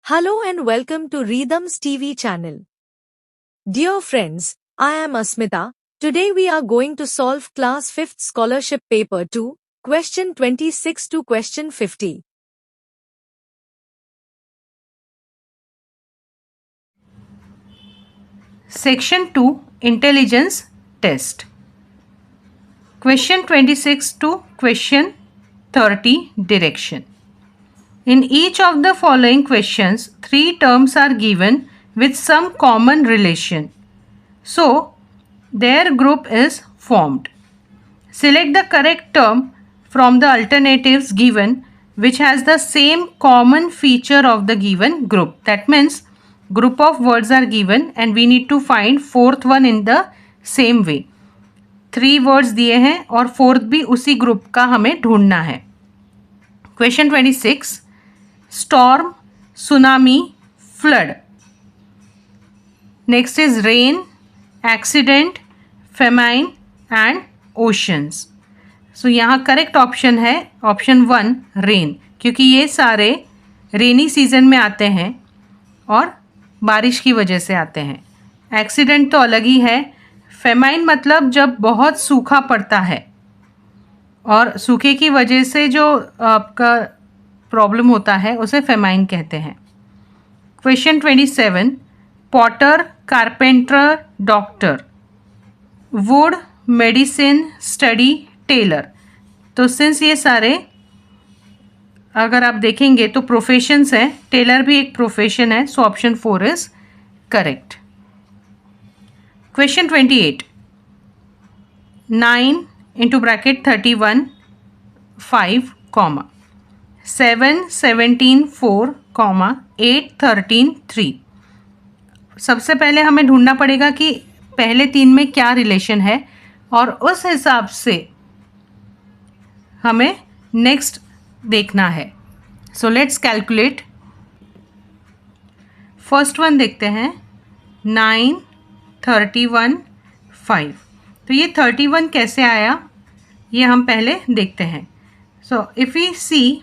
Hello and welcome to Rhythms TV channel. Dear friends, I am Asmita. Today we are going to solve class 5th scholarship paper 2, question 26 to question 50. Section 2 Intelligence Test. Question 26 to question 30 Direction. In each of the following questions, 3 terms are given with some common relation. So, their group is formed. Select the correct term from the alternatives given which has the same common feature of the given group. That means group of words are given and we need to find fourth one in the same way. 3 words दिए हैं और fourth भी उसी group का हमें ढूंढना है. Question 26 storm, tsunami, flood. Next is rain, accident, famine and oceans. So यहाँ करेक्ट ऑप्शन है ऑप्शन 1 रेन, क्योंकि ये सारे रेनी सीजन में आते हैं और बारिश की वजह से आते हैं. एक्सीडेंट तो अलग ही है. फेमाइन मतलब जब बहुत सूखा पड़ता है और सूखे की वजह से जो आपका प्रॉब्लम होता है उसे फेमाइन कहते हैं. Question 27 potter, carpenter, doctor, wood, medicine, study, tailor. तो सिंस ये सारे अगर आप देखेंगे तो प्रोफेशंस हैं, टेलर भी एक प्रोफेशन है, so option 4 is correct. Question 28 9 into bracket 31 5 comma 7 17 4 comma 8 13 3. सबसे पहले हमें ढूंढना पड़ेगा कि पहले 3 में क्या रिलेशन है और उस हिसाब से हमें नेक्स्ट देखना है. So let's calculate. First one देखते हैं 9 31 5. तो ये 31 कैसे आया ये हम पहले देखते हैं. So if we see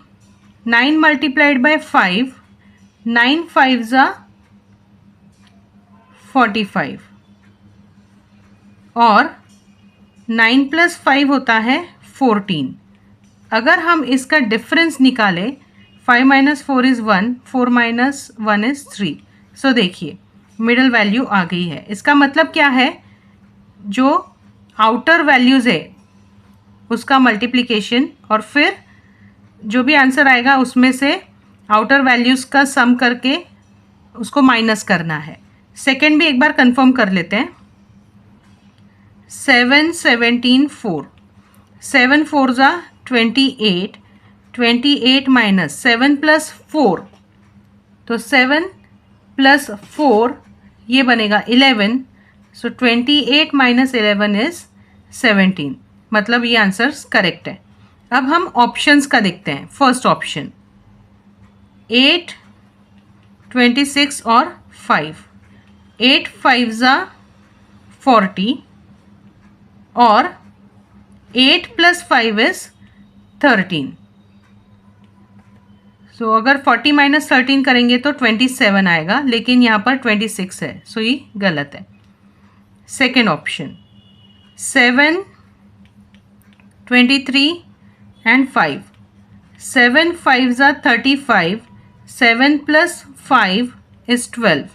9 multiplied by 5, 9 5 ज़ा 45 और 9 प्लस 5 होता है 14. अगर हम इसका डिफरेंस निकालें 5 माइनस 4 इज़ 1, 4 माइनस 1 इज़ 3. सो देखिए मिडल वैल्यू आ गई है. इसका मतलब क्या है, जो आउटर वैल्यूज़ है उसका मल्टीप्लिकेशन और फिर जो भी आंसर आएगा उसमें से आउटर वैल्यूज़ का सम करके उसको माइनस करना है. सेकेंड भी एक बार कंफर्म कर लेते हैं. 7 17 4, 7 4 ज़ा 28, 28 माइनस 7 प्लस 4, तो 7 प्लस 4 ये बनेगा 11. सो 28 माइनस 11 इज 17. मतलब ये आंसर करेक्ट है. अब हम ऑप्शंस का देखते हैं. फर्स्ट ऑप्शन 8 26 और 5. 8 5 ज़ा 40 और 8 प्लस 5 इज 13. सो अगर 40 माइनस 13 करेंगे तो 27 आएगा, लेकिन यहाँ पर 26 है, सो ये गलत है. Second option 7 23 and 5. 7 5 ज़ा 35, 7 plus 5 is 12.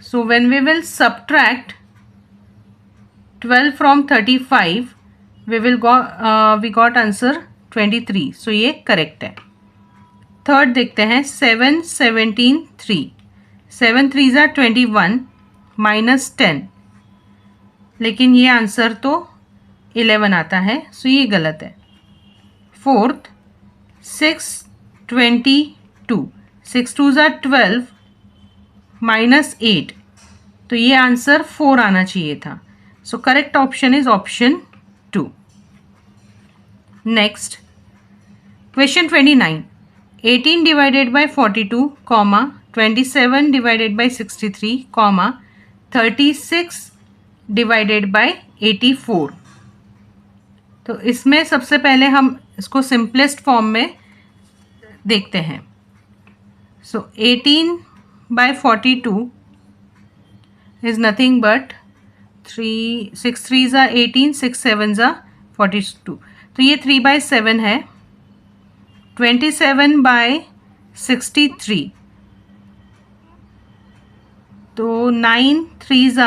So when we will subtract 12 from 35 we got answer 23. So ये करेक्ट है. थर्ड देखते हैं 7 17 3. 7 3 ज़ा 21 माइनस 10, लेकिन ये आंसर तो 11 आता है, सो ये गलत है. फोर्थ 6 22, 6 2 ज़ा 12 माइनस 8, तो ये आंसर 4 आना चाहिए था. So correct option is option 2. Next question 29 18 divided by 42, comma 27 divided by 63, comma 36 divided by 84. तो इसमें सबसे पहले हम इसको सिंपलेस्ट फॉर्म में देखते हैं. So 18/42 is nothing but 6 3s are 18, 6 7s are 42. तो ये 3/7 है. 27/63, तो 9 3s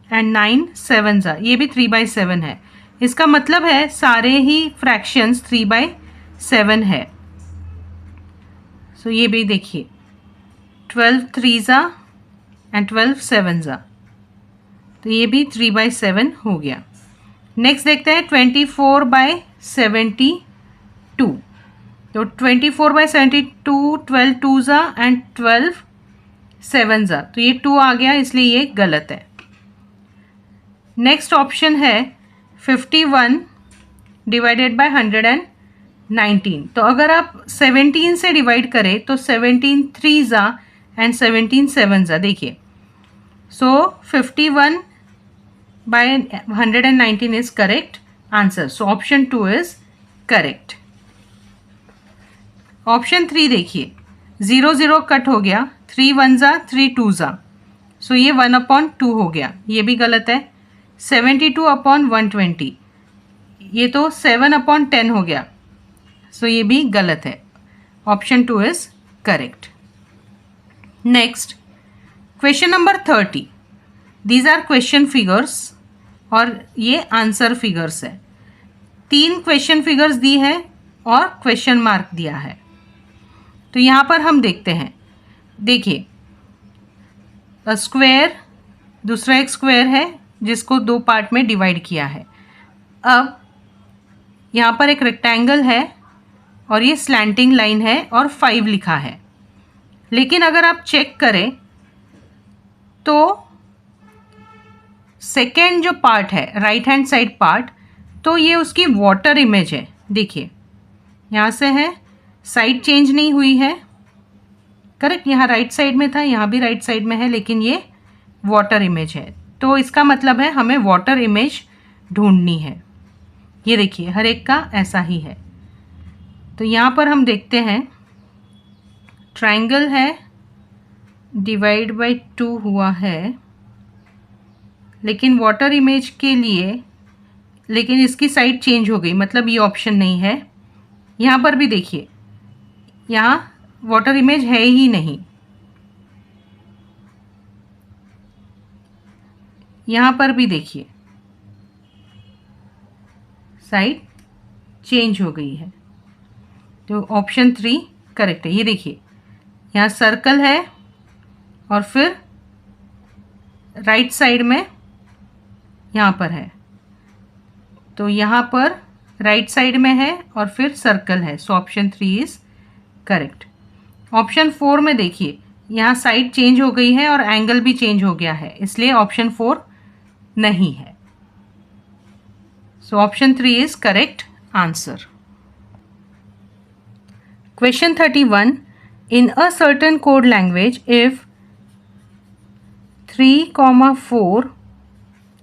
एंड 9 7s, ये भी 3/7 है. इसका मतलब है सारे ही फ्रैक्शंस 3/7 है. सो ये भी देखिए 12 3s एंड 12 7s, तो ये भी 3/7 हो गया. नेक्स्ट देखते हैं 24/72. तो 24/72 12 2s एंड 12 7s, तो ये 2 आ गया, इसलिए ये गलत है. नेक्स्ट ऑप्शन है 51 डिवाइडेड बाय 119. तो अगर आप 17 से डिवाइड करें तो 17 3s एंड 17 7s. देखिए, सो 51/119 is correct answer. So option 2 is correct. Option 3 देखिए, 0 0 कट हो गया, 3 1s 3 2s, सो ये 1/2 हो गया, ये भी गलत है. 72/120, ये तो 7/10 हो गया, सो ये भी गलत है. Option 2 is correct. Next question number 30. These are question figures और ये आंसर फिगर्स है. 3 क्वेश्चन फिगर्स दी है और क्वेश्चन मार्क दिया है. तो यहाँ पर हम देखते हैं, देखिए स्क्वायर, दूसरा एक स्क्वायर है जिसको 2 पार्ट में डिवाइड किया है. अब यहाँ पर एक रेक्टेंगल है और ये स्लैंटिंग लाइन है और 5 लिखा है. लेकिन अगर आप चेक करें तो सेकेंड जो पार्ट है, राइट हैंड साइड पार्ट, तो ये उसकी वाटर इमेज है. देखिए यहाँ से है, साइड चेंज नहीं हुई है, करेक्ट. यहाँ राइट साइड में था, यहाँ भी राइट साइड में है, लेकिन ये वाटर इमेज है. तो इसका मतलब है हमें वाटर इमेज ढूंढनी है. ये देखिए हर एक का ऐसा ही है. तो यहाँ पर हम देखते हैं ट्रायंगल है, डिवाइड बाय 2 हुआ है, लेकिन वाटर इमेज के लिए, लेकिन इसकी साइड चेंज हो गई, मतलब ये ऑप्शन नहीं है. यहाँ पर भी देखिए, यहाँ वाटर इमेज है ही नहीं. यहाँ पर भी देखिए साइड चेंज हो गई है. तो ऑप्शन 3 करेक्ट है. ये देखिए यहाँ सर्कल है और फिर राइट साइड में यहाँ पर है, तो यहाँ पर राइट साइड में है और फिर सर्कल है. So option 3 is correct. Option 4 में देखिए यहाँ साइड चेंज हो गई है और एंगल भी चेंज हो गया है, इसलिए ऑप्शन 4 नहीं है. So option 3 is correct answer. Question 31. In a certain code language if 3,4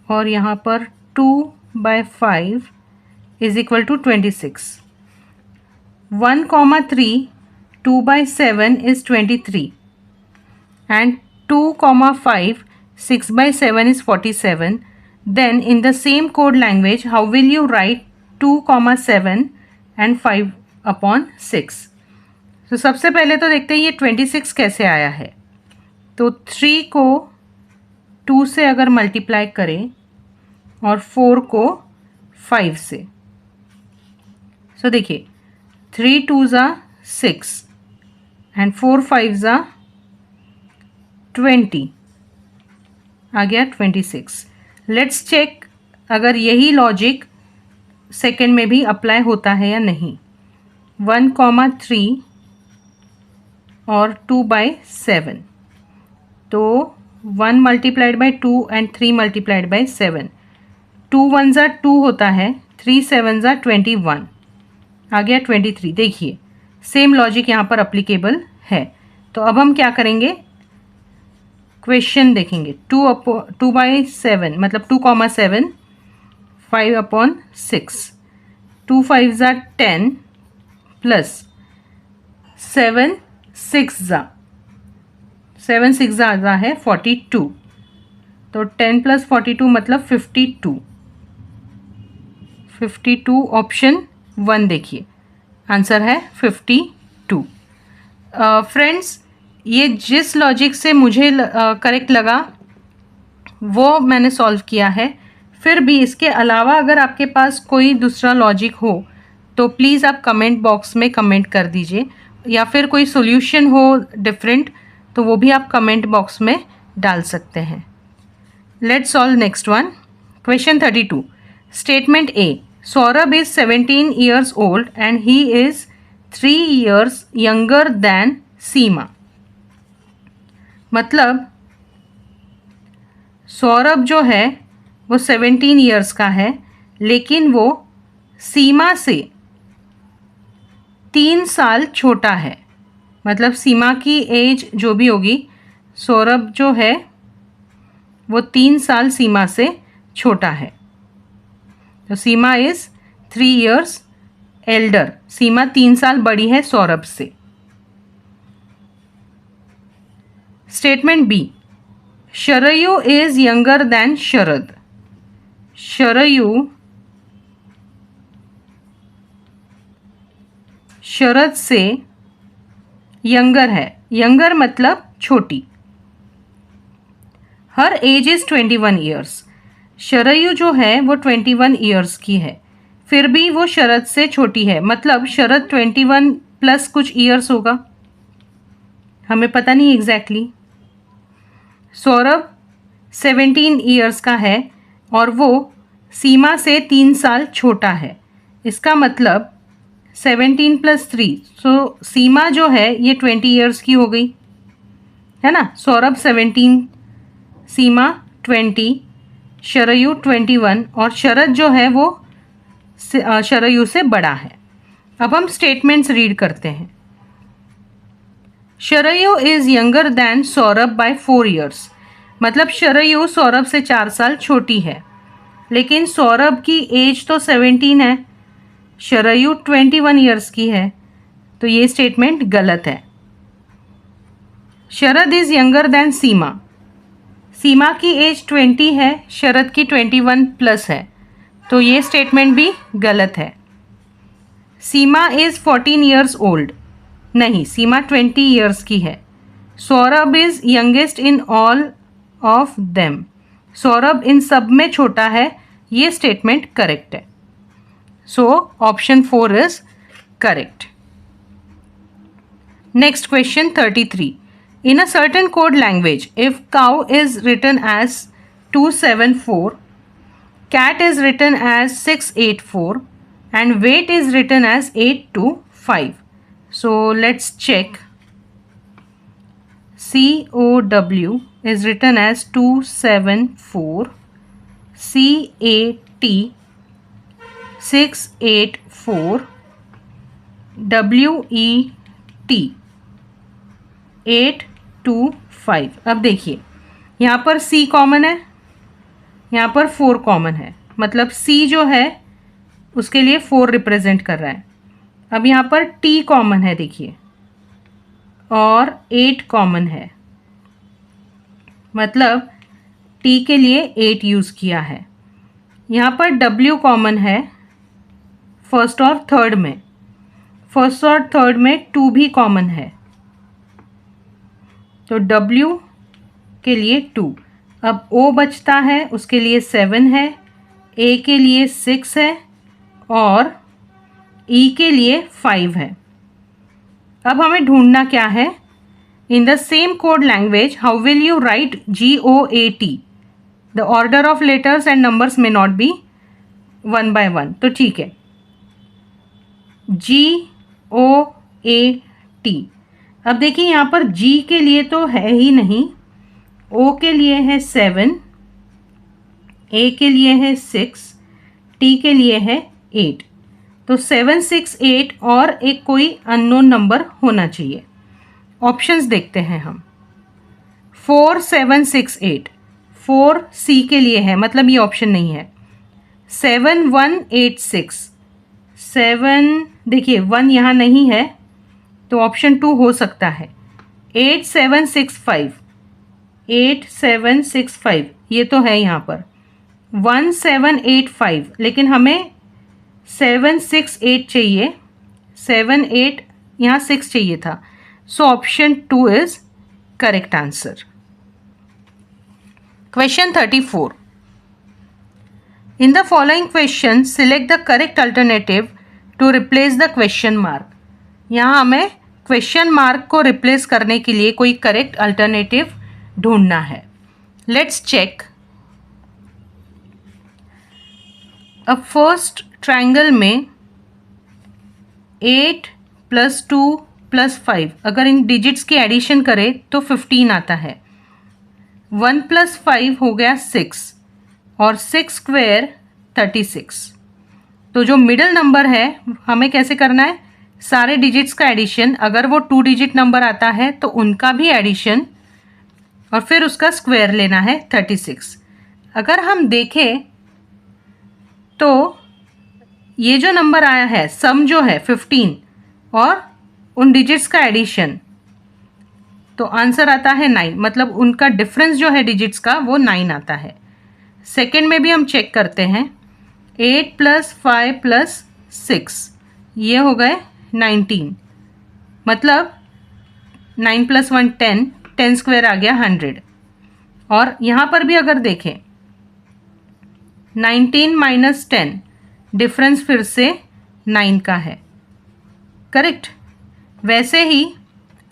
और यहाँ पर 2/5 is equal to 26. 1,3 2/7 is 23 and 2,5 6/7 is 47. Then in the same code language, how will you write 2,7 and 5/6? तो सबसे पहले तो देखते हैं ये 26 कैसे आया है. तो 3 को 2 से अगर मल्टीप्लाई करें और 4 को 5 से, सो देखिए 3 2s are 6 and 4 5s are 20, आ गया 26. लेट्स चेक अगर यही लॉजिक सेकेंड में भी अप्लाई होता है या नहीं. 1,3 और 2/7, तो 1 multiplied by 2 and 3 multiplied by 7. 2 1s are 2 होता है, 3 7s are 21, आ गया 23. देखिए सेम लॉजिक यहाँ पर अप्लीकेबल है. तो अब हम क्या करेंगे, क्वेश्चन देखेंगे. 2/7 मतलब 2,7 5/6, 2 5s are 10 plus 7 6s are, 7 6 ज़्यादा है 42, तो 10 + 42 मतलब 52। 52 ऑप्शन 1 देखिए, आंसर है 52। फ्रेंड्स, ये जिस लॉजिक से मुझे करेक्ट लगा वो मैंने सॉल्व किया है। फिर भी इसके अलावा अगर आपके पास कोई दूसरा लॉजिक हो तो प्लीज़ आप कमेंट बॉक्स में कमेंट कर दीजिए, या फिर कोई सॉल्यूशन हो डिफरेंट तो वो भी आप कमेंट बॉक्स में डाल सकते हैं। Let's solve next one. Question 32। Statement A, Saurabh is 17 years old and he is 3 years younger than सीमा। मतलब सौरभ जो है वो 17 years का है, लेकिन वो सीमा से 3 साल छोटा है। मतलब सीमा की एज जो भी होगी, सौरभ जो है वो 3 साल सीमा से छोटा है। तो Seema is 3 years elder, Seema 3 साल बड़ी है सौरभ से। Statement B, Sharayu is younger than Sharad. Sharayu Sharad से यंगर है, यंगर मतलब छोटी। Her age is 21 years। Sharayu जो है वो 21 years की है, फिर भी वो शरद से छोटी है, मतलब शरद 21 प्लस कुछ ईयर्स होगा, हमें पता नहीं एग्जैक्टली। सौरभ 17 years का है और वो सीमा से 3 साल छोटा है। इसका मतलब 17 + 3, सो सीमा जो है ये 20 years की हो गई है ना। सौरभ 17, सीमा 20, शरयू 21 और शरद जो है वो शरयू से बड़ा है। अब हम स्टेटमेंट्स रीड करते हैं। Sharayu is younger than Saurabh by 4 years। मतलब शरयू सौरभ से 4 साल छोटी है, लेकिन सौरभ की एज तो 17 है, शरयू 21 years की है, तो ये स्टेटमेंट गलत है। शरद इज यंगर देन सीमा। सीमा की एज 20 है, शरद की 21 प्लस है, तो ये स्टेटमेंट भी गलत है। Seema is 14 years old. नहीं, सीमा 20 years की है। Saurabh is youngest in all of them. Saurabh इन सब में छोटा है, ये स्टेटमेंट करेक्ट है। So option 4 is correct. Next question 33। In a certain code language, if cow is written as 274, cat is written as 684, and weight is written as 825. So let's check. COW is written as 274, CAT 684, WET 825। अब देखिए, यहाँ पर C common है, यहाँ पर 4 common है, मतलब C जो है उसके लिए 4 रिप्रेजेंट कर रहा है। अब यहाँ पर T कॉमन है देखिए, और 8 कॉमन है, मतलब T के लिए 8 यूज़ किया है। यहाँ पर W कॉमन है फर्स्ट और थर्ड में, फर्स्ट और थर्ड में 2 भी कॉमन है, तो W के लिए 2। अब O बचता है, उसके लिए 7 है, A के लिए 6 है और E के लिए 5 है। अब हमें ढूंढना क्या है? In the same code language how will you right GOAT? The order of letters and numbers में नॉट बी 1 by 1, तो ठीक है। GOAT। अब देखिए यहाँ पर G के लिए तो है ही नहीं, O के लिए है 7, A के लिए है 6, T के लिए है 8, तो 7 6 8 और एक कोई अननोन नंबर होना चाहिए। ऑप्शंस देखते हैं हम। 4 7 6 8, 4 C के लिए है, मतलब ये ऑप्शन नहीं है। 7 1 8 6, 7 देखिए 1 यहाँ नहीं है, तो ऑप्शन 2 हो सकता है। 8765, 8765 ये तो है यहाँ पर। 1785, लेकिन हमें 768 चाहिए, 78 यहाँ 6 चाहिए था। So option 2 is correct answer. Question 34, in the following question select the correct alternative to replace the question mark. यहाँ हमें क्वेश्चन मार्क को रिप्लेस करने के लिए कोई करेक्ट अल्टरनेटिव ढूंढना है। Let's check. अब फर्स्ट ट्रायंगल में 8 + 2 + 5, अगर इन डिजिट्स की एडिशन करें तो 15 आता है। 1 + 5 हो गया 6 और 6 स्क्वायर 36। तो जो मिडल नंबर है हमें कैसे करना है, सारे डिजिट्स का एडिशन, अगर वो 2 डिजिट नंबर आता है तो उनका भी एडिशन और फिर उसका स्क्वायर लेना है 36। अगर हम देखें तो ये जो नंबर आया है सम जो है 15 और उन डिजिट्स का एडिशन, तो आंसर आता है 9, मतलब उनका डिफरेंस जो है डिजिट्स का वो 9 आता है। सेकेंड में भी हम चेक करते हैं, 8 + 5 + 6 ये हो गए 19, मतलब 9 + 1 10, 10 स्क्वायर आ गया 100। और यहाँ पर भी अगर देखें 19 - 10, डिफरेंस फिर से 9 का है, करेक्ट। वैसे ही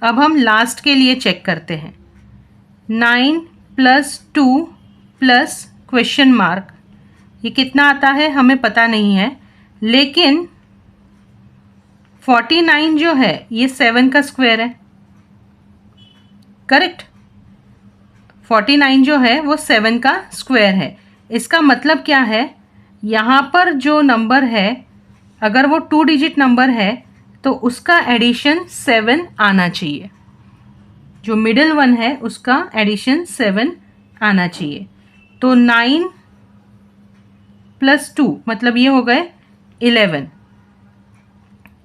अब हम लास्ट के लिए चेक करते हैं, 9 + 2 + क्वेश्चन मार्क, ये कितना आता है हमें पता नहीं है, लेकिन 49 जो है ये 7 का स्क्वायर है, करेक्ट। 49 जो है वो 7 का स्क्वायर है। इसका मतलब क्या है, यहाँ पर जो नंबर है अगर वो 2 डिजिट नंबर है तो उसका एडिशन 7 आना चाहिए, जो मिडिल वन है उसका एडिशन 7 आना चाहिए। तो 9 + 2 मतलब ये हो गए 11।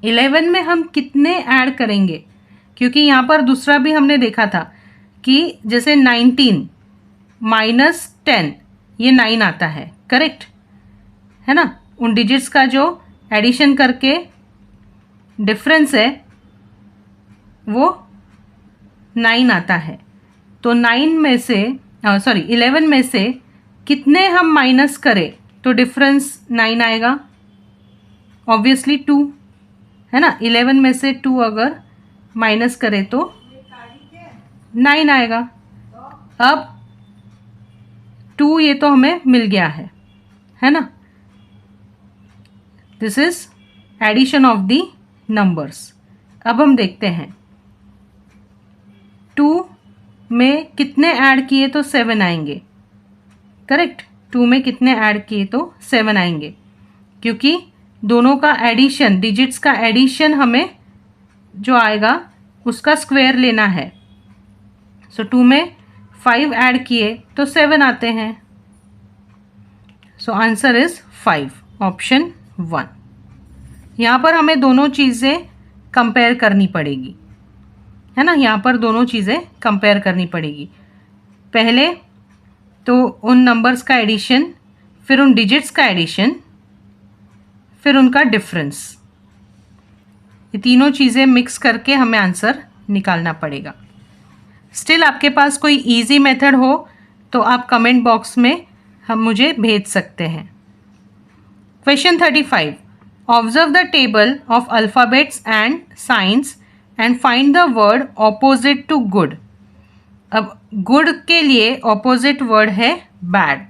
11 में हम कितने ऐड करेंगे, क्योंकि यहाँ पर दूसरा भी हमने देखा था कि जैसे 19 - 10 ये 9 आता है, करेक्ट है ना। उन डिजिट्स का जो एडिशन करके डिफरेंस है वो 9 आता है। तो 9 में से 11 में से कितने हम माइनस करें तो डिफरेंस 9 आएगा, ऑब्वियसली 2 है ना। 11 में से 2 अगर माइनस करें तो 9 आएगा। अब 2 ये तो हमें मिल गया है ना। This is addition of the numbers. अब हम देखते हैं 2 में कितने ऐड किए तो 7 आएंगे, करेक्ट। 2 में कितने ऐड किए तो 7 आएंगे, क्योंकि दोनों का एडिशन, डिजिट्स का एडिशन हमें जो आएगा उसका स्क्वायर लेना है। सो 2 में 5 ऐड किए तो 7 आते हैं। So answer is 5, option 1। यहाँ पर हमें दोनों चीज़ें कंपेयर करनी पड़ेगी, है ना। यहाँ पर दोनों चीज़ें कंपेयर करनी पड़ेगी। पहले तो उन नंबर्स का एडिशन, फिर उन डिजिट्स का एडिशन, फिर उनका डिफरेंस, ये तीनों चीज़ें मिक्स करके हमें आंसर निकालना पड़ेगा। स्टिल आपके पास कोई इजी मेथड हो तो आप कमेंट बॉक्स में हम मुझे भेज सकते हैं। Question 35, observe the table of alphabets and science and find the word opposite to good. अब गुड के लिए ऑपोजिट वर्ड है बैड।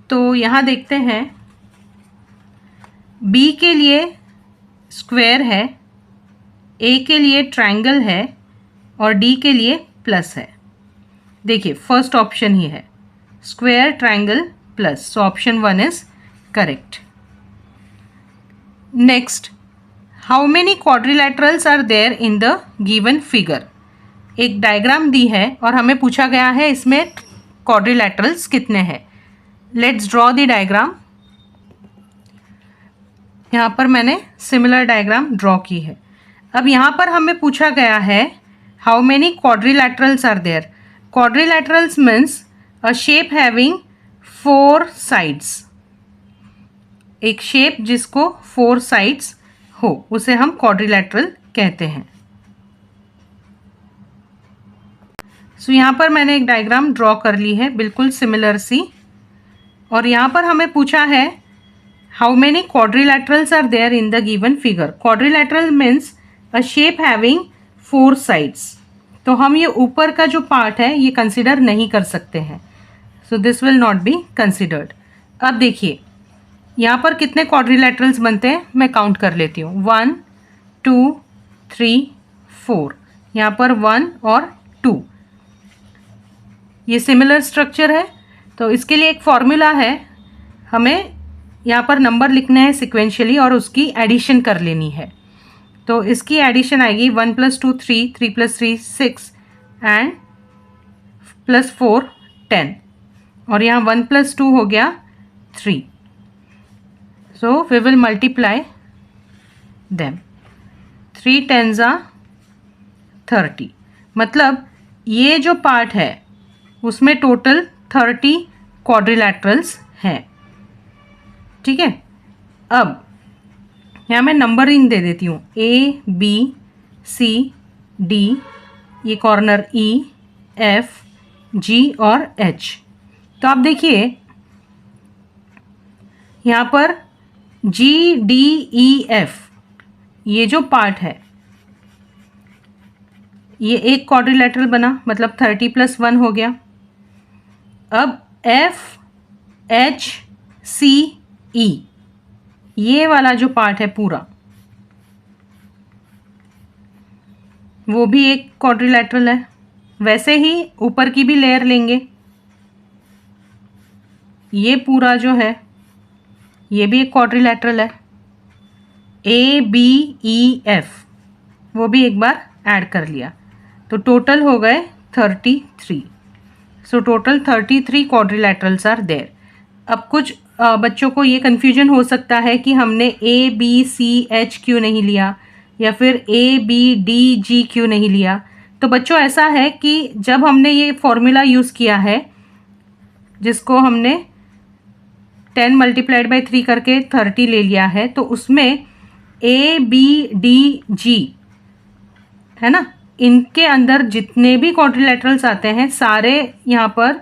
तो यहाँ देखते हैं, बी के लिए स्क्वायर है, ए के लिए ट्रायंगल है और डी के लिए प्लस है। देखिए फर्स्ट ऑप्शन ही है square, triangle, plus, so option 1 is correct. Next, how many quadrilaterals are there in the given figure. एक डायग्राम दी है और हमें पूछा गया है इसमें क्वाड्रिलैटरल्स कितने हैं। Let's draw the diagram. यहाँ पर मैंने सिमिलर डायग्राम ड्रॉ की है। अब यहाँ पर हमें पूछा गया है how many quadrilaterals are there. Quadrilaterals means a shape having 4 sides. एक शेप जिसको 4 साइड्स हो उसे हम क्वाड्रिलैटरल कहते हैं. सो यहाँ पर मैंने एक डायग्राम ड्रॉ कर ली है बिल्कुल सिमिलर सी. और यहाँ पर हमें पूछा है how many quadrilaterals are there in the given figure. Quadrilateral means a shape having 4 sides. तो हम ये ऊपर का जो पार्ट है ये कंसिडर नहीं कर सकते हैं. So this will not be considered. अब देखिए यहाँ पर कितने क्वाड्रिलैटरल्स बनते हैं मैं काउंट कर लेती हूँ. 1 2 3 4. यहाँ पर 1 और 2. ये सिमिलर स्ट्रक्चर है तो इसके लिए एक फॉर्मूला है. हमें यहाँ पर नंबर लिखने हैं सिक्वेंशियली और उसकी एडिशन कर लेनी है. तो इसकी एडिशन आएगी 1 + 2 3, 3 + 3 6 एंड +4 10. और यहाँ 1 + 2 हो गया 3. So we will multiply them. 3 10s are 30. मतलब ये जो पार्ट है उसमें टोटल 30 क्वाड्रिलैटरल्स हैं. ठीक है. अब यहाँ मैं नंबरिंग दे देती हूँ A B C D, ये कॉर्नर E F G और H. तो आप देखिए यहाँ पर G D E F ये जो पार्ट है ये एक क्वाड्रिलैटरल बना मतलब 30 + 1 हो गया. अब F H C E ये वाला जो पार्ट है पूरा वो भी एक क्वाड्रिलैटरल है. वैसे ही ऊपर की भी लेयर लेंगे. ये पूरा जो है ये भी एक क्वाड्रिलैटरल है. A B E F वो भी एक बार ऐड कर लिया तो टोटल हो गए 33. So total 33 quadrilaterals are there. अब कुछ बच्चों को ये कन्फ्यूजन हो सकता है कि हमने A B C H क्यों नहीं लिया या फिर A B D G क्यों नहीं लिया. तो बच्चों ऐसा है कि जब हमने ये फॉर्मूला यूज़ किया है जिसको हमने 10 × 3 करके 30 ले लिया है तो उसमें A B D G है ना, इनके अंदर जितने भी क्वाड्रिलैटरल्स आते हैं सारे यहाँ पर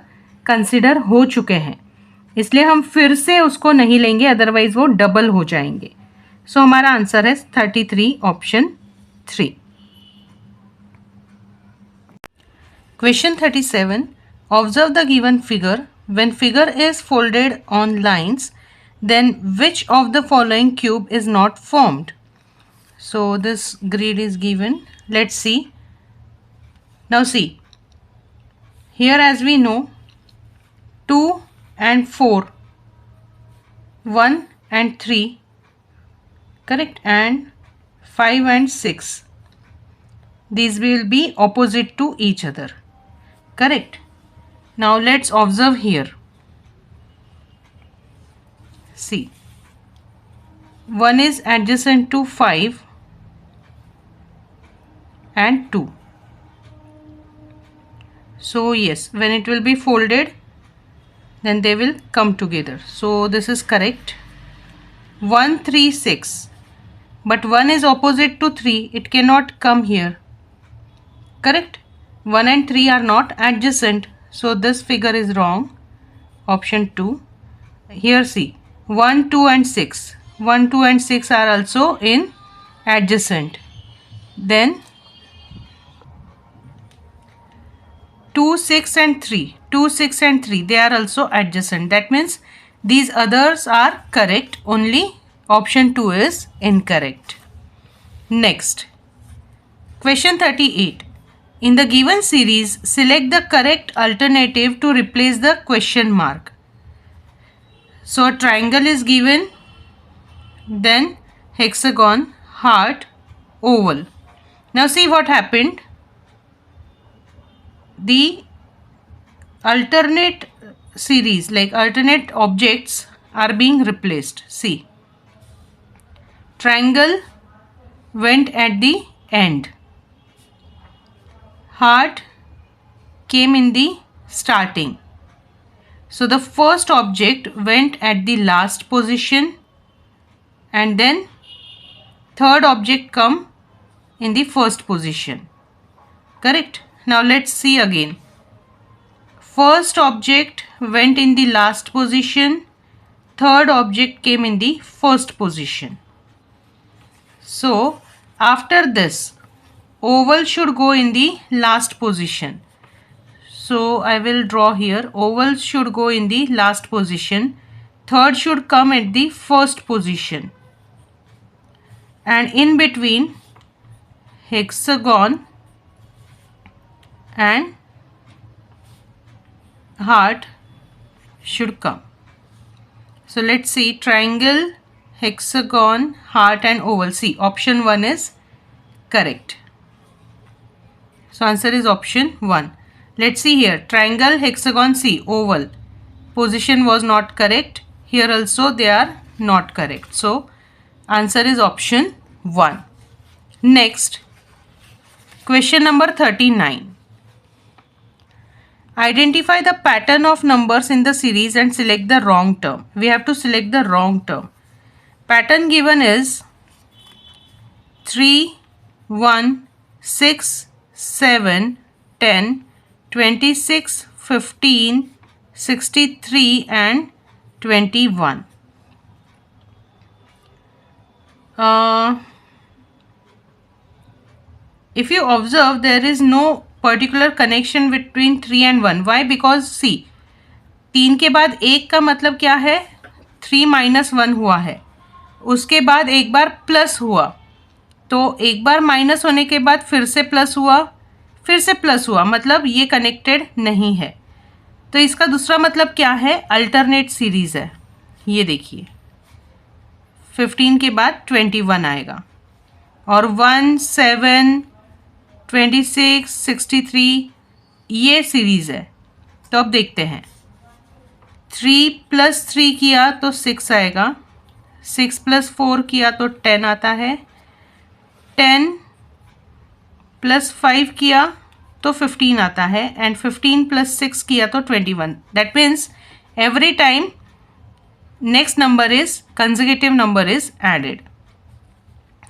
कंसिडर हो चुके हैं. इसलिए हम फिर से उसको नहीं लेंगे अदरवाइज वो डबल हो जाएंगे. सो हमारा आंसर है 33 option 3. Question 37. Observe the given figure. When figure is folded on lines, then which of the following cube is not formed? So this grid is given. Let's see. Now see. Here as we know 2 and 4, 1 and 3, correct, and 5 and 6. These will be opposite to each other. Correct. Now let's observe here. See, 1 is adjacent to 5 and 2. So yes, when it will be folded then they will come together. So this is correct. 1 3 6, but 1 is opposite to 3, it cannot come here. Correct. 1 and 3 are not adjacent. So this figure is wrong. Option 2. Here see 1 2 and 6. 1 2 and 6 are also in adjacent. Then 2 6 and 3. 2 6 and 3 they are also adjacent. That means these others are correct. Only option 2 is incorrect. Next. Question 38. In the given series, select the correct alternative to replace the question mark. So a triangle is given, then hexagon, heart, oval. Now see what happened. The alternate series, like alternate objects, are being replaced. See, triangle went at the end. Heart came in the starting. So the first object went at the last position and then third object come in the first position. Correct? Now let's see again. First object went in the last position, third object came in the first position. So after this, oval should go in the last position. So I will draw here, oval should go in the last position, third should come at the first position, and in between hexagon and heart should come. So let's see, triangle, hexagon, heart and oval. See, option 1 is correct. So answer is option 1. Let's see here, triangle, hexagon, see, oval. Position was not correct. Here also they are not correct. So answer is option 1. Next, question number 39. Identify the pattern of numbers in the series and select the wrong term. We have to select the wrong term. Pattern given is 3, 1, 6, 7, 10, 26, 15, 63 and 21. If you observe, there is no particular connection between 3 and 1. Why? Because see, 3 के बाद 1 का मतलब क्या है? 3 minus 1 हुआ है, उसके बाद एक बार प्लस हुआ, तो एक बार माइनस होने के बाद फिर से प्लस हुआ, फिर से प्लस हुआ, मतलब ये कनेक्टेड नहीं है. तो इसका दूसरा मतलब क्या है? अल्टरनेट सीरीज है. ये देखिए, 15 के बाद 21 आएगा और 1, 7, 26, 63 ये सीरीज है. तो अब देखते हैं, 3 + 3 किया तो 6 आएगा, 6 + 4 किया तो 10 आता है, 10 + 5 किया तो 15 आता है एंड 15 + 6 किया तो 21. That means every time next number is consecutive number is added.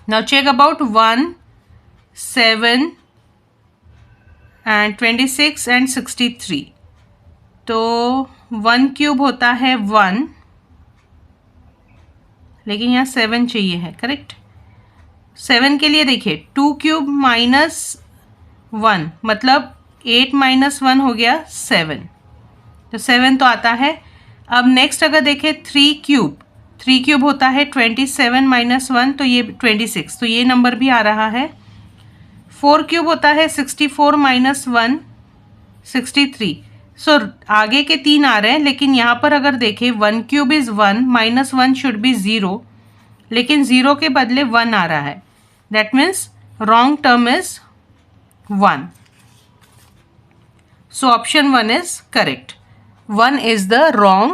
Now check about 1, 7 and 26 and 63. तो 1 क्यूब होता है 1, लेकिन यहाँ 7 चाहिए है. करेक्ट. 7 के लिए देखिए, 2 क्यूब माइनस 1 मतलब 8 - 1 हो गया 7. तो 7 तो आता है. अब नेक्स्ट अगर देखें 3 क्यूब होता है 27 - 1 तो ये 26, तो ये नंबर भी आ रहा है. 4 क्यूब होता है 64 - 1 63. सो आगे के 3 आ रहे हैं, लेकिन यहाँ पर अगर देखें 1 क्यूब इज़ 1 -1 शुड बी 0, लेकिन 0 के बदले 1 आ रहा है. That means wrong term is 1. So option 1 is correct. 1 is the wrong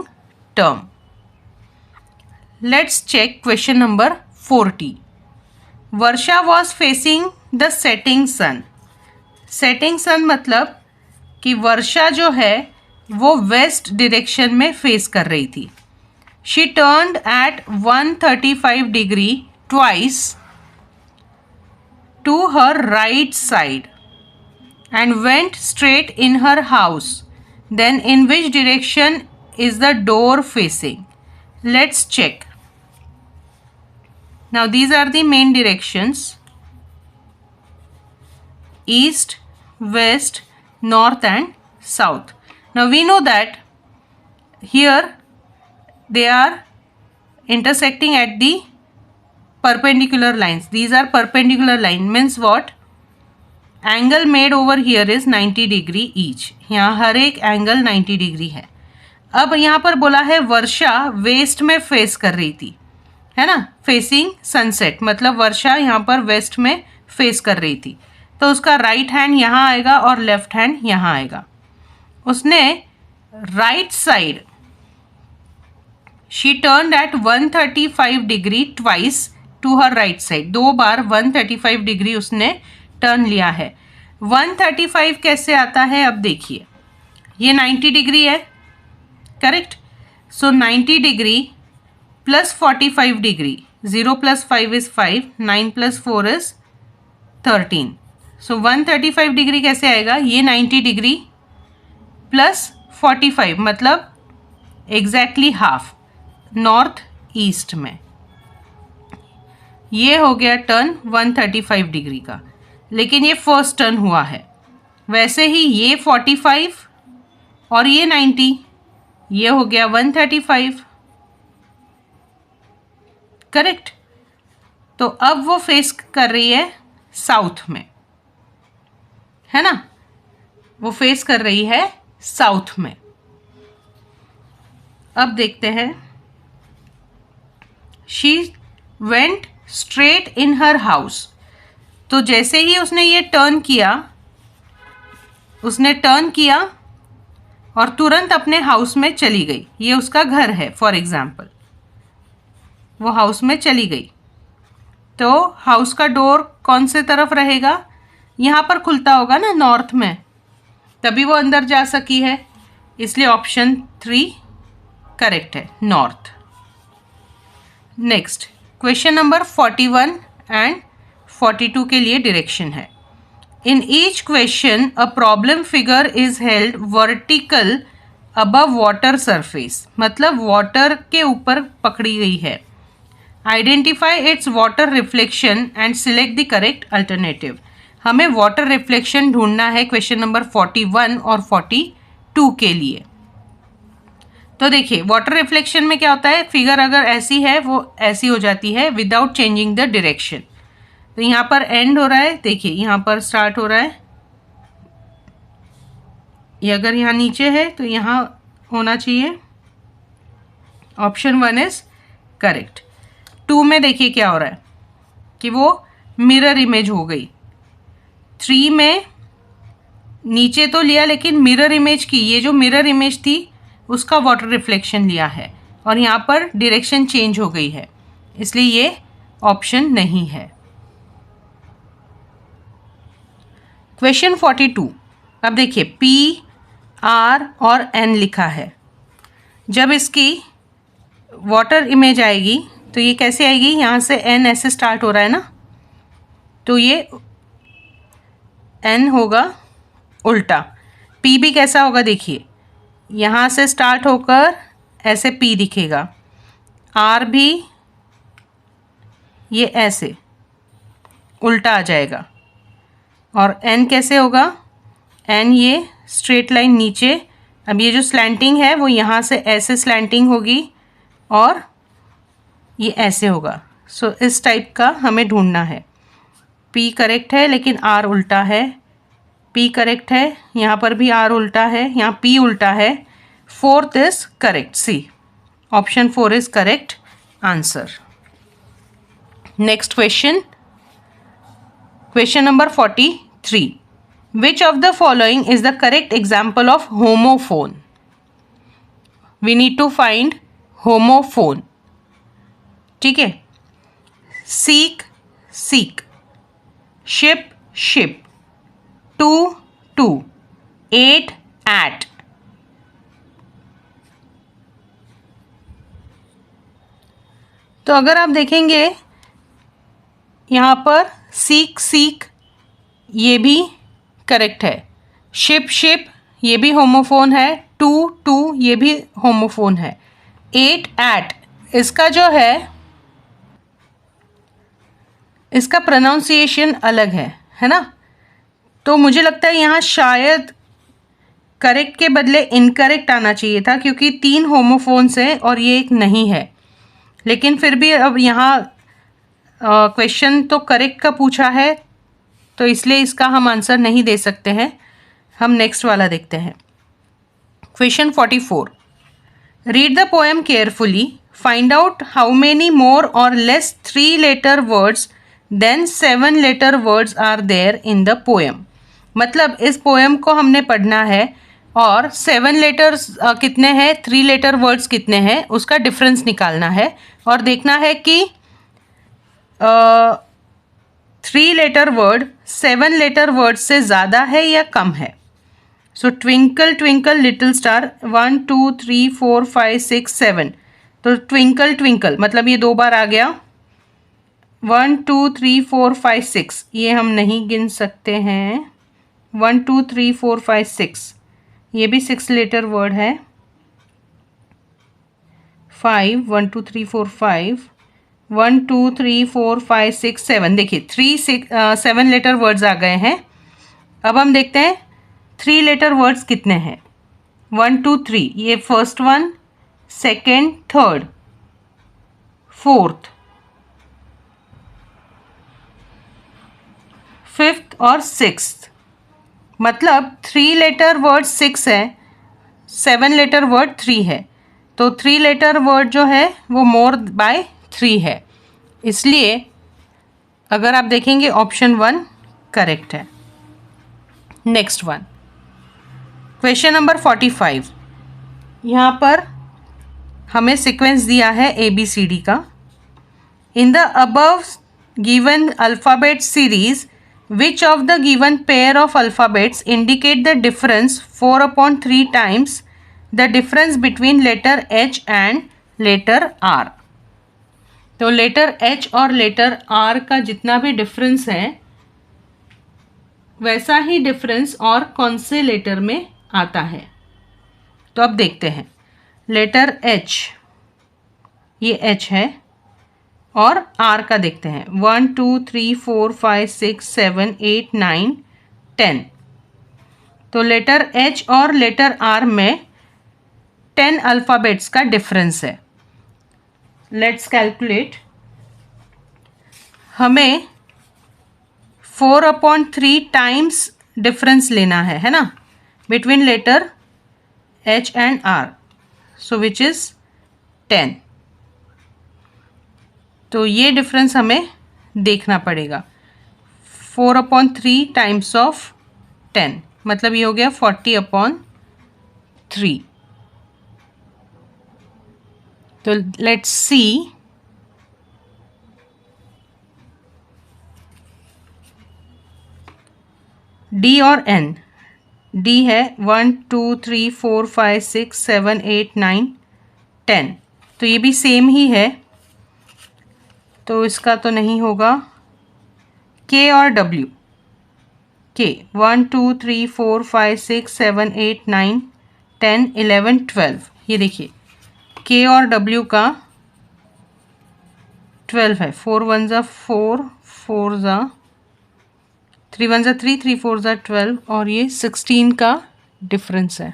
term. Let's check question number 40. Varsha was facing the setting sun. Setting sun मतलब कि वर्षा जो है वो वेस्ट डायरेक्शन में फेस कर रही थी. She turned at 135 degree twice to her right side and went straight in her house. Then in which direction is the door facing? Let's check. Now these are the main directions: east, west, north and south. Now we know that here they are intersecting at the perpendicular lines. These are perpendicular line, means what? Angle made over here is 90 degree each. यहाँ हर एक angle 90 degree है. अब यहाँ पर बोला है वर्षा waste में face कर रही थी, है ना, फेसिंग सनसेट, मतलब वर्षा यहाँ पर वेस्ट में फेस कर रही थी. तो उसका राइट हैंड यहाँ आएगा और लेफ्ट हैंड यहाँ आएगा. उसने right side, she turned at 135 degree twice to her right side, 2 बार 135 डिग्री उसने टर्न लिया है। 135 कैसे आता है अब देखिए, ये 90 डिग्री है, correct. So 90 degree plus 45 degree, 0 + 5 is 5, 9 + 4 is 13। So 135 degree कैसे आएगा, ये 90 डिग्री प्लस 45 मतलब एग्जैक्टली हाफ नॉर्थ ईस्ट में। ये हो गया टर्न 135 डिग्री का, लेकिन ये फर्स्ट टर्न हुआ है। वैसे ही ये 45 और ये 90, ये हो गया 135, करेक्ट। तो अब वो फेस कर रही है साउथ में, है ना, वो फेस कर रही है साउथ में। अब देखते हैं, she went straight in her house. तो जैसे ही उसने ये टर्न किया, उसने टर्न किया और तुरंत अपने हाउस में चली गई। ये उसका घर है फॉर एग्जाम्पल, वो हाउस में चली गई। तो हाउस का डोर कौन से तरफ रहेगा, यहाँ पर खुलता होगा ना, नॉर्थ में, तभी वो अंदर जा सकी है, इसलिए ऑप्शन 3 करेक्ट है, north. Next question number 41 and 42 के लिए डायरेक्शन है। In each question a problem figure is held vertical above water surface, मतलब वाटर के ऊपर पकड़ी गई है। Identify it's water reflection and select the correct alternative. हमें वाटर रिफ्लेक्शन ढूंढना है क्वेश्चन नंबर 41 और 42 के लिए। तो देखिए, वाटर रिफ्लेक्शन में क्या होता है, फिगर अगर ऐसी है वो ऐसी हो जाती है विदाउट चेंजिंग द डायरेक्शन। तो यहाँ पर एंड हो रहा है, देखिए यहाँ पर स्टार्ट हो रहा है, ये अगर यहाँ नीचे है तो यहाँ होना चाहिए। Option 1 is correct. 2 में देखिए क्या हो रहा है कि वो मिरर इमेज हो गई। 3 में नीचे तो लिया लेकिन मिरर इमेज की, ये जो मिरर इमेज थी उसका वाटर रिफ्लेक्शन लिया है और यहाँ पर डायरेक्शन चेंज हो गई है, इसलिए ये ऑप्शन नहीं है। क्वेश्चन 42, अब देखिए P, R और N लिखा है। जब इसकी वाटर इमेज आएगी तो ये कैसे आएगी, यहाँ से N ऐसे स्टार्ट हो रहा है ना, तो ये N होगा उल्टा। P भी कैसा होगा, देखिए यहाँ से स्टार्ट होकर ऐसे P दिखेगा। R भी ये ऐसे उल्टा आ जाएगा। और N कैसे होगा, N ये स्ट्रेट लाइन नीचे। अब ये जो स्लैंटिंग है वो यहाँ से ऐसे स्लैंटिंग होगी और ये ऐसे होगा। सो इस टाइप का हमें ढूंढना है। P करेक्ट है लेकिन R उल्टा है, P करेक्ट है, यहाँ पर भी R उल्टा है, यहाँ P उल्टा है। 4th is correct, C। Option 4 is correct answer. Next question, question number 43, which of the following is the correct example of homophone. We need to find homophone, ठीक है। Seek, seek, ship, ship, to, two, eight, ate. तो अगर आप देखेंगे यहाँ पर seek, seek ये भी करेक्ट है, शिप, शिप ये भी होमोफोन है, टू, टू ये भी होमोफोन है, एट, एट इसका जो है इसका प्रोनाउंसिएशन अलग है ना। तो मुझे लगता है यहाँ शायद करेक्ट के बदले इनकरेक्ट आना चाहिए था, क्योंकि 3 होमोफोन्स हैं और ये एक नहीं है। लेकिन फिर भी अब यहाँ क्वेश्चन तो करेक्ट का पूछा है, तो इसलिए इसका हम आंसर नहीं दे सकते हैं। हम नेक्स्ट वाला देखते हैं। Question 44, read the poem carefully, find out how many more और less 3 letter words than 7 letter words are there in the poem. मतलब इस पोएम को हमने पढ़ना है और 7 लेटर्स कितने हैं, 3 लेटर वर्ड्स कितने हैं, उसका डिफरेंस निकालना है और देखना है कि 3 लेटर वर्ड 7 लेटर वर्ड से ज़्यादा है या कम है? सो ट्विंकल ट्विंकल लिटिल स्टार 1 2 3 4 5 6 7, तो ट्विंकल ट्विंकल मतलब ये 2 बार आ गया। 1 2 3 4 5 6 ये हम नहीं गिन सकते हैं। 1 2 3 4 5 6 ये भी 6 लेटर वर्ड है। 5 1 2 3 4 5 1 2 3 4 5 6 7, देखिए 7 लेटर वर्ड्स आ गए हैं। अब हम देखते हैं 3 लेटर वर्ड्स कितने हैं। 1 2 3 ये first one, second, third, fourth, fifth और सिक्स्थ, मतलब 3 लेटर वर्ड 6 है, 7 लेटर वर्ड 3 है, तो 3 लेटर वर्ड जो है वो मोर बाय 3 है, इसलिए अगर आप देखेंगे ऑप्शन 1 करेक्ट है। Next one, question number 45। यहाँ पर हमें सीक्वेंस दिया है ABCD का। In the above given alphabet series which of the given pair of alphabets indicate the difference 4/3 times the difference between letter H and letter R? तो letter H और letter R का जितना भी difference है वैसा ही difference और कौन से लेटर में आता है। तो अब देखते हैं, लेटर H, ये H है, और R का देखते हैं 1 2 3 4 5 6 7 8 9 10, तो लेटर H और लेटर R में 10 अल्फ़ाबेट्स का डिफरेंस है। Let's calculate. हमें 4/3 टाइम्स डिफरेंस लेना है ना, between letter H and R, so which is 10। तो ये डिफरेंस हमें देखना पड़ेगा। 4/3 टाइम्स ऑफ 10 मतलब ये हो गया 40/3। तो लेट्स सी, D और N। D है 1 2 3 4 5 6 7 8 9 10, तो ये भी सेम ही है, तो इसका तो नहीं होगा। K और W, K 1 2 3 4 5 6 7 8 9 10 11 12, ये देखिए K और W का 12 है। 4 1 ज़ा 4, 4 ज़ा 3 1 ज़ा 3, 3 4 ज़ा 12, और ये 16 का डिफरेंस है।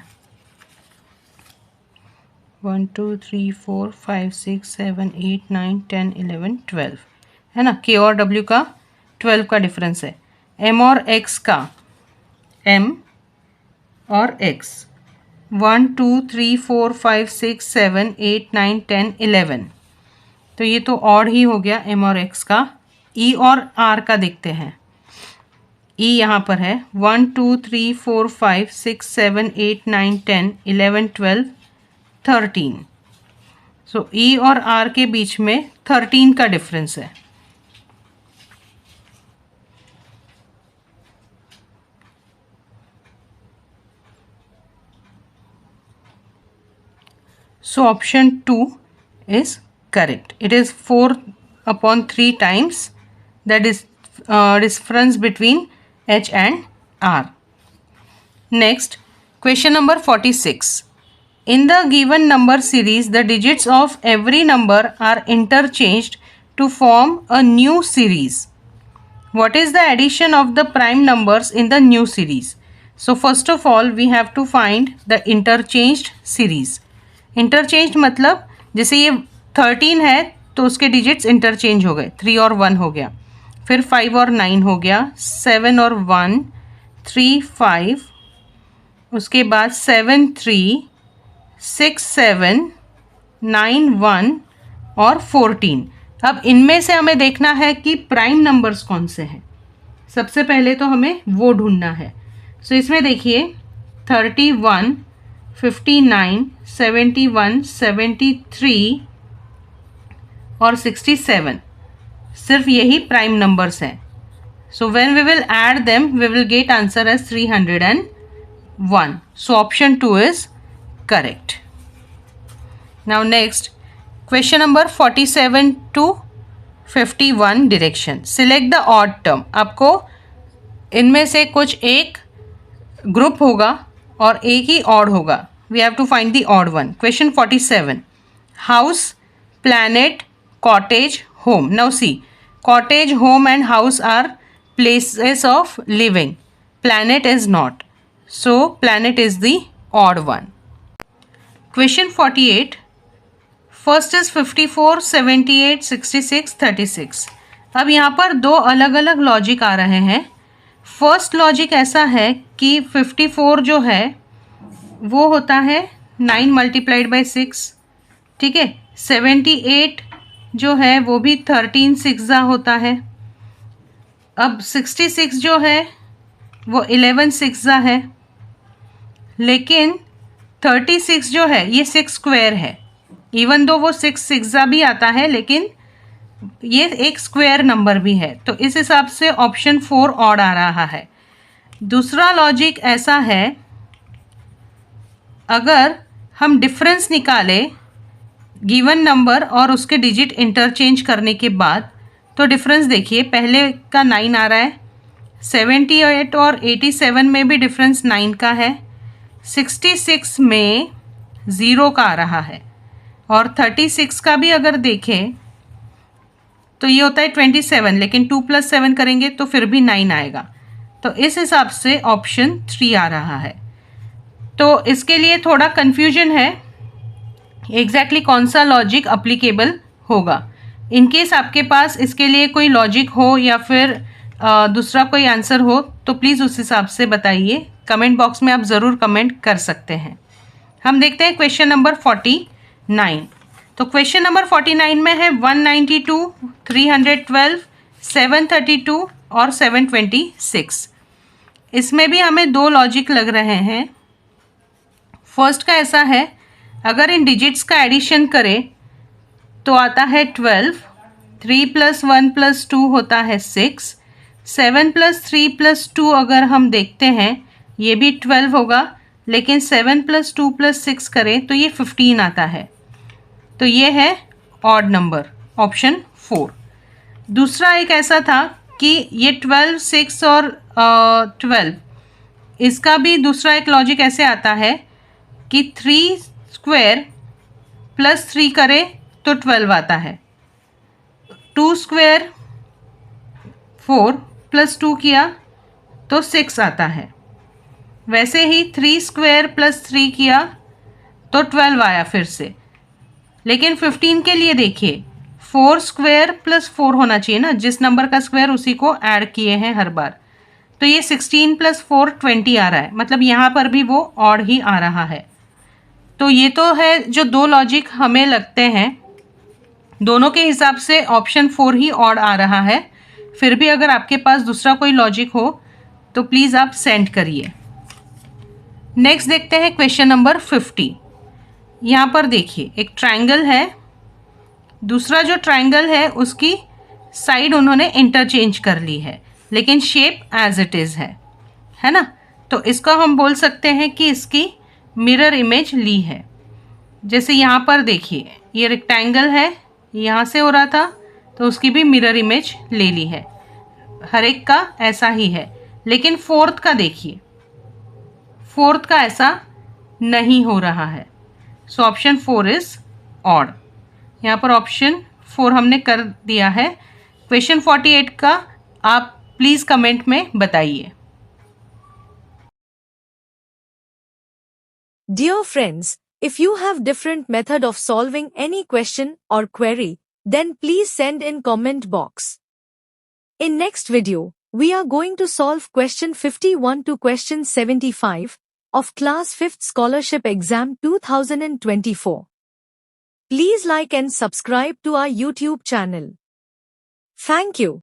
1 2 3 4 5 6 7 8 9 10 11 12 है ना। K और W का 12 का डिफरेंस है। M और X का, M और X 1 2 3 4 5 6 7 8 9 10 11, तो ये तो ऑड ही हो गया M और X का। E और R का देखते हैं। E यहाँ पर है 1 2 3 4 5 6 7 8 9 10 11 12 13, सो E और R के बीच में 13 का डिफरेंस है। So option 2 is correct. It is 4/3 times that is difference between H and R. Next, question number 46. In the given number series, the digits of every number are interchanged to form a new series. What is the addition of the prime numbers in the new series? So first of all, we have to find the interchanged series. Interchange मतलब जैसे ये 13 है तो उसके digits interchange हो गए, 3 और 1 हो गया, फिर 5 और 9 हो गया, 7 और 1 3 5, उसके बाद 7 3 6 7 9 1 और 14। अब इनमें से हमें देखना है कि प्राइम नंबर्स कौन से हैं। सबसे पहले तो हमें वो ढूंढना है। सो इसमें देखिए 31 59 71 73 और 67, सिर्फ यही प्राइम नंबर्स हैं. So when we will add them, we will get answer as 301. So option 2 is correct. Now next, question number 47 to 51 direction. Select the odd term. आपको इनमें से कुछ एक ग्रुप होगा और एक ही odd होगा. We have to find the odd one. Question 47. House, planet, cottage, home. Now see, cottage, home and house are places of living. Planet is not. So planet is the odd one. Question 48. First is 54, 78, 66, 36. अब यहाँ पर दो अलग अलग logic आ रहे हैं. First logic ऐसा है कि 54 जो है वो होता है 9 मल्टीप्लाइड बाई 6. ठीक है. 78 जो है वो भी 13 सिक्सा होता है. अब 66 जो है वो 11 सिक्सा है. लेकिन 36 जो है ये 6 स्क्वायर है. इवन दो वो 6 सिक्सा भी आता है लेकिन ये एक स्क्वायर नंबर भी है. तो इस हिसाब से ऑप्शन 4 ऑड आ रहा है. दूसरा लॉजिक ऐसा है, अगर हम डिफरेंस निकालें गिवन नंबर और उसके डिजिट इंटरचेंज करने के बाद, तो डिफरेंस देखिए, पहले का 9 आ रहा है, 78 और 87 में भी डिफरेंस 9 का है, 66 में 0 का आ रहा है, और 36 का भी अगर देखें तो ये होता है 27, लेकिन 2 + 7 करेंगे तो फिर भी 9 आएगा. तो इस हिसाब से ऑप्शन 3 आ रहा है. तो इसके लिए थोड़ा कन्फ्यूजन है एग्जैक्टली कौन सा लॉजिक अप्लीकेबल होगा. इन केस आपके पास इसके लिए कोई लॉजिक हो या फिर दूसरा कोई आंसर हो तो प्लीज़ उस हिसाब से बताइए. कमेंट बॉक्स में आप ज़रूर कमेंट कर सकते हैं. हम देखते हैं क्वेश्चन नंबर 49. तो क्वेश्चन नंबर 49 में है 192, 312, 732 और 726. इसमें भी हमें दो लॉजिक लग रहे हैं. फर्स्ट का ऐसा है, अगर इन डिजिट्स का एडिशन करें तो आता है 12, 3 + 1 + 2 होता है 6, 7 + 3 + 2 अगर हम देखते हैं ये भी 12 होगा, लेकिन 7 + 2 + 6 करें तो ये 15 आता है. तो ये है ऑड नंबर, ऑप्शन 4. दूसरा एक ऐसा था कि ये 12, 6 और 12, इसका भी दूसरा एक लॉजिक ऐसे आता है कि 3 स्क्वायर + 3 करें तो 12 आता है, 2 स्क्वायर 4 + 2 किया तो 6 आता है. वैसे ही 3 स्क्वायर + 3 किया तो 12 आया फिर से. लेकिन 15 के लिए देखिए, 4 स्क्वायर + 4 होना चाहिए ना, जिस नंबर का स्क्वायर उसी को ऐड किए हैं हर बार. तो ये 16 + 4 20 आ रहा है, मतलब यहाँ पर भी वो ऑड ही आ रहा है. तो ये तो है जो दो लॉजिक हमें लगते हैं, दोनों के हिसाब से ऑप्शन 4 ही ऑड आ रहा है. फिर भी अगर आपके पास दूसरा कोई लॉजिक हो तो प्लीज़ आप सेंड करिए. नेक्स्ट देखते हैं क्वेश्चन नंबर 50. यहाँ पर देखिए एक ट्रायंगल है, दूसरा जो ट्रायंगल है उसकी साइड उन्होंने इंटरचेंज कर ली है, लेकिन शेप एज इट इज़ है ना. तो इसका हम बोल सकते हैं कि इसकी मिरर इमेज ली है. जैसे यहाँ पर देखिए ये रेक्टेंगल है, यहाँ से हो रहा था तो उसकी भी मिरर इमेज ले ली है. हर एक का ऐसा ही है, लेकिन फोर्थ का देखिए, फोर्थ का ऐसा नहीं हो रहा है. So option 4 is odd. यहाँ पर ऑप्शन 4 हमने कर दिया है. क्वेश्चन 48 का आप प्लीज़ कमेंट में बताइए. Dear friends, if you have different method of solving any question or query, then please send in comment box. In next video, we are going to solve question 51 to question 75 of class 5th scholarship exam 2024. Please like and subscribe to our YouTube channel. Thank you.